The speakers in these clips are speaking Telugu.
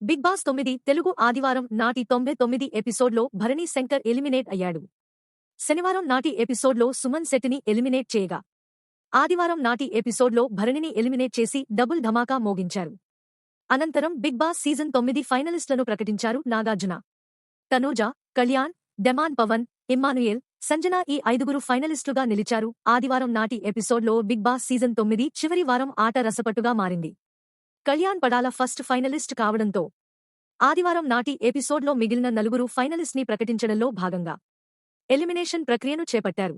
బిగ్ బాస్ 9 తెలుగు ఆదివారం నాటి 99 ఎపిసోడ్లో భరణి శంకర్ ఎలిమినేట్ అయ్యాడు. శనివారం నాటి ఎపిసోడ్లో సుమన్ శెట్టిని ఎలిమినేట్ చేయగా, ఆదివారం నాటి ఎపిసోడ్లో భరణిని ఎలిమినేట్ చేసి డబుల్ ధమాకా మోగించారు. అనంతరం బిగ్ బాస్ సీజన్ 9 ఫైనలిస్టులను ప్రకటించారు నాగార్జున. తనూజ, కళ్యాణ్, డెమాన్ పవన్, ఇమ్మానుయేల్, సంజన ఈ ఐదుగురు ఫైనలిస్టులుగా నిలిచారు. ఆదివారం నాటి ఎపిసోడ్లో బిగ్ బాస్ సీజన్ 9 చివరి వారం ఆట రసపట్టుగా మారింది. కళ్యాణ్ పడాల ఫస్ట్ ఫైనలిస్ట్ కావడంతో ఆదివారం నాటి ఎపిసోడ్లో మిగిలిన నలుగురు ఫైనలిస్ట్ని ప్రకటించడంలో భాగంగా ఎలిమినేషన్ ప్రక్రియను చేపట్టారు.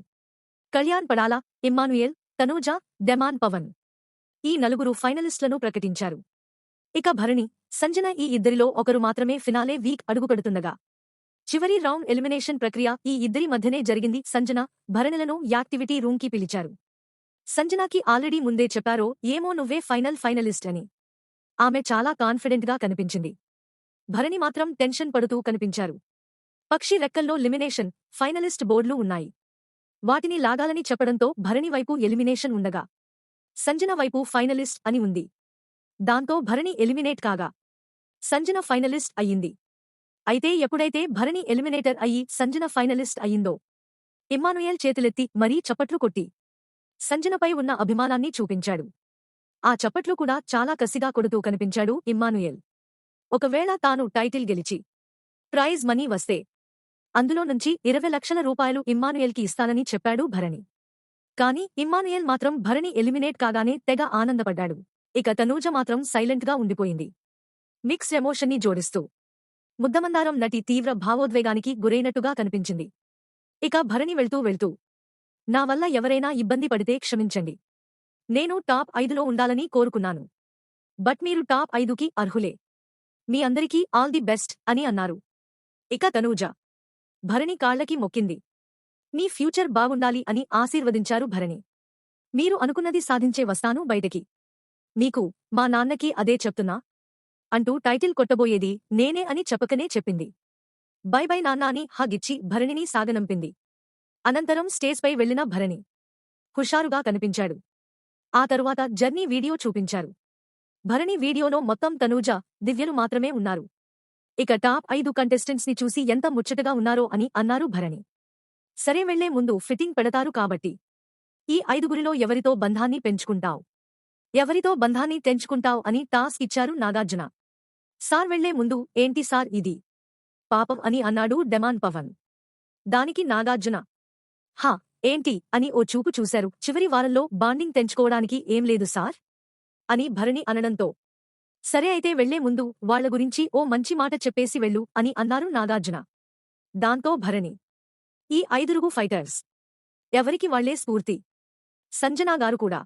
కళ్యాణ్ పడాల, ఇమ్మానుయేల్, తనూజ, డెమాన్ పవన్ ఈ నలుగురు ఫైనలిస్టులను ప్రకటించారు. ఇక భరణి, సంజన ఈ ఇద్దరిలో ఒకరు మాత్రమే ఫినాలే వీక్ అడుగుపెడుతుండగా చివరి రౌండ్ ఎలిమినేషన్ ప్రక్రియ ఈ ఇద్దరి మధ్యనే జరిగింది. సంజన, భరణిలను యాక్టివిటీ రూమ్కి పిలిచారు. సంజనాకి ఆల్రెడీ ముందే చెప్పారో ఏమో నువ్వే ఫైనలిస్ట్ అని. ఆమె చాలా కాన్ఫిడెంట్గా కనిపించింది. భరణి మాత్రం టెన్షన్ పడుతూ కనిపించారు. పక్షి రెక్కల్లో లిమినేషన్, ఫైనలిస్ట్ బోర్డులు ఉన్నాయి. వాటిని లాగాలని చెప్పడంతో భరణి వైపు ఎలిమినేషన్ ఉండగా సంజన వైపు ఫైనలిస్ట్ అని ఉంది. దాంతో భరణి ఎలిమినేట్ కాగా సంజన ఫైనలిస్ట్ అయ్యింది. అయితే ఎప్పుడైతే భరణి ఎలిమినేటర్ అయ్యి సంజన ఫైనలిస్ట్ అయ్యిందో ఇమ్మానుయేల్ చేతులెత్తి మరీ చప్పట్లు కొట్టి సంజనపై ఉన్న అభిమానాన్ని చూపించాడు. ఆ చప్పట్లు కూడా చాలా కసిగా కొడుతూ కనిపించాడు ఇమ్మానుయేల్. ఒకవేళ తాను టైటిల్ గెలిచి ప్రైజ్ మనీ వస్తే అందులో నుంచి 20 లక్షల రూపాయలు ఇమ్మానుయేల్కి ఇస్తానని చెప్పాడు భరణి. కాని ఇమ్మానుయేల్ మాత్రం భరణి ఎలిమినేట్ కాగానే తెగ ఆనందపడ్డాడు. ఇక తనూజ మాత్రం సైలెంట్గా ఉండిపోయింది. మిక్స్డ్ ఎమోషన్ని జోడిస్తూ ముద్దమందారం నటి తీవ్ర భావోద్వేగానికి గురైనట్టుగా కనిపించింది. ఇక భరణి వెళ్తూ నా వల్ల ఎవరైనా ఇబ్బంది పడితే క్షమించండి. నేను టాప్ 5లో ఉండాలని కోరుకున్నాను. బట్ మీరు టాప్ 5కి అర్హులే. మీ అందరికీ ఆల్ ది బెస్ట్ అని అన్నారు. ఇక తనూజ భరణి కాళ్లకి మొక్కింది. నీ ఫ్యూచర్ బాగుండాలి అని ఆశీర్వదించారు భరణి. మీరు అనుకున్నది సాధించే వస్తాను బయటకి. మీకు మా నాన్నకి అదే చెప్తున్నా అంటూ టైటిల్ కొట్టబోయేది నేనే అని చెప్పకనే చెప్పింది. బై బై నాన్న అని హగ్ ఇచ్చి భరణిని సాగనంపింది. అనంతరం స్టేజ్పై వెళ్లిన భరణి హుషారుగా కనిపించాడు. ఆ తరువాత జర్నీ వీడియో చూపించారు. భరణి వీడియోలో మొత్తం తనూజ, దివ్యలు మాత్రమే ఉన్నారు. ఇక టాప్ 5 కంటెస్టెంట్స్ని చూసి ఎంత ముచ్చటగా ఉన్నారో అని అన్నారు భరణి. సరే వెళ్లే ముందు ఫిట్టింగ్ పెడతారు కాబట్టి ఈ ఐదుగురిలో ఎవరితో బంధాన్ని తెంచుకుంటావ్ అని టాస్క్ ఇచ్చారు నాగార్జున. సార్ వెళ్లే ముందు ఏంటి సార్ ఇది పాపం అని అన్నాడు డెమాన్ పవన్. దానికి నాగార్జున హా ఏంటి అని ఓ చూపు చూశారు. చివరి వారంలో బాండింగ్ తెంచుకోవడానికి ఏం లేదు సార్ అని భరణి అనడంతో సరే అయితే వెళ్లే ముందు వాళ్ల గురించి ఓ మంచి మాట చెప్పేసి వెళ్ళు అని అన్నారు నాగార్జున. దాంతో భరణి ఈ ఐదుగురు ఫైటర్స్ ఎవరికి వాళ్లే స్ఫూర్తి. సంజనా గారు కూడా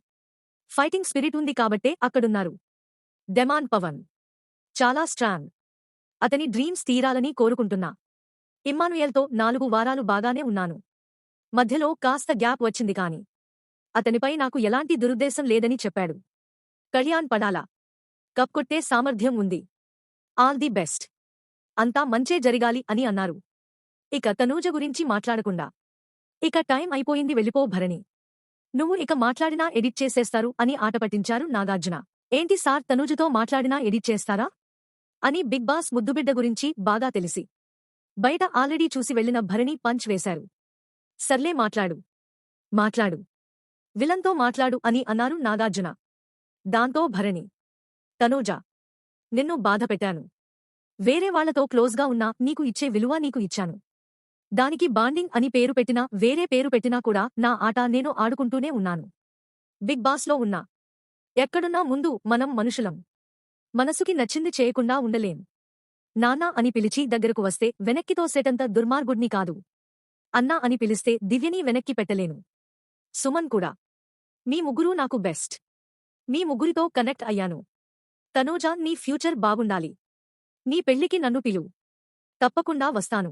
ఫైటింగ్ స్పిరిట్ ఉంది కాబట్టే అక్కడున్నారు. డెమాన్ పవన్ చాలా స్ట్రాంగ్. అతని డ్రీమ్స్ తీరాలని కోరుకుంటున్నా. ఇమ్మానుయేల్తో 4 వారాలు బాగానే ఉన్నాను. మధ్యలో కాస్త గ్యాప్ వచ్చింది కాని అతనిపై నాకు ఎలాంటి దురుద్దేశం లేదని చెప్పాడు. కళ్యాణ్ పడాల కప్ కొట్టే సామర్థ్యం ఉంది. All the best. అంతా మంచే జరగాలి అని అన్నారు. ఇక తనూజ గురించి మాట్లాడకుండా ఇక టైం అయిపోయింది వెళ్ళిపో భరణి. నువ్వు ఇక మాట్లాడినా ఎడిట్ చేసేస్తారు అని ఆట పట్టించారు నాగార్జున. ఏంటి సార్ తనూజతో మాట్లాడినా ఎడిట్ చేస్తారా అని బిగ్ బాస్ ముద్దుబిడ్డ గురించి బాగా తెలిసి బయట ఆల్రెడీ చూసి వెళ్లిన భరణి పంచ్ వేశారు. సర్లే మాట్లాడు విలన్తో మాట్లాడు అని అన్నారు నాగార్జున. దాంతో భరణి తనూజ నిన్ను బాధపెట్టాను. వేరే వాళ్లతో క్లోజ్గా ఉన్నా నీకు ఇచ్చే విలువ నీకు ఇచ్చాను. దానికి బాండింగ్ అని పేరు పెట్టినా వేరే పేరు పెట్టినా కూడా నా ఆట నేను ఆడుకుంటూనే ఉన్నాను. బిగ్ బాస్లో ఉన్నా ఎక్కడున్నా ముందు మనం మనుషులం. మనసుకి నచ్చింది చేయకుండా ఉండలేం. నాన్నా అని పిలిచి దగ్గరకు వస్తే వెనక్కి తోసేటంత దుర్మార్గుడ్ని కాదు. అన్నా అని పిలిస్తే దివ్యని వెనక్కి పెట్టలేను. సుమన్ కూడా. మీ ముగ్గురూ నాకు బెస్ట్. మీ ముగ్గురితో కనెక్ట్ అయ్యాను. తనూజ నీ ఫ్యూచర్ బాగుండాలి. నీ పెళ్లికి నన్ను పిలువు. తప్పకుండా వస్తాను.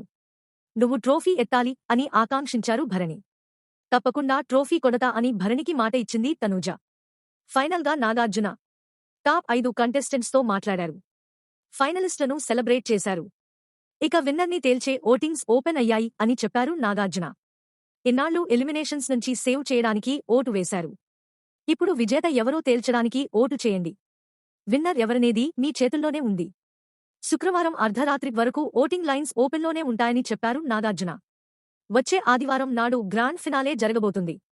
నువ్వు ట్రోఫీ ఎత్తాలి అని ఆకాంక్షించారు భరణి. తప్పకుండా ట్రోఫీ కొడతా అని భరణికి మాట ఇచ్చింది తనూజ. ఫైనల్గా నాగార్జున టాప్ 5 కంటెస్టెంట్స్తో మాట్లాడారు. ఫైనలిస్టులను సెలబ్రేట్ చేశారు. ఇక విన్నర్ని తేల్చే ఓటింగ్స్ ఓపెన్ అయ్యాయి అని చెప్పారు నాగార్జున. ఇన్నాళ్లు ఎలిమినేషన్స్ నుంచి సేవ్ చేయడానికి ఓటు వేశారు. ఇప్పుడు విజేత ఎవరో తేల్చడానికి ఓటు చేయండి. విన్నర్ ఎవరనేది మీ చేతుల్లోనే ఉంది. శుక్రవారం అర్ధరాత్రి వరకు ఓటింగ్ లైన్స్ ఓపెన్లోనే ఉంటాయని చెప్పారు నాగార్జున. వచ్చే ఆదివారం నాడు గ్రాండ్ ఫినాలే జరగబోతుంది.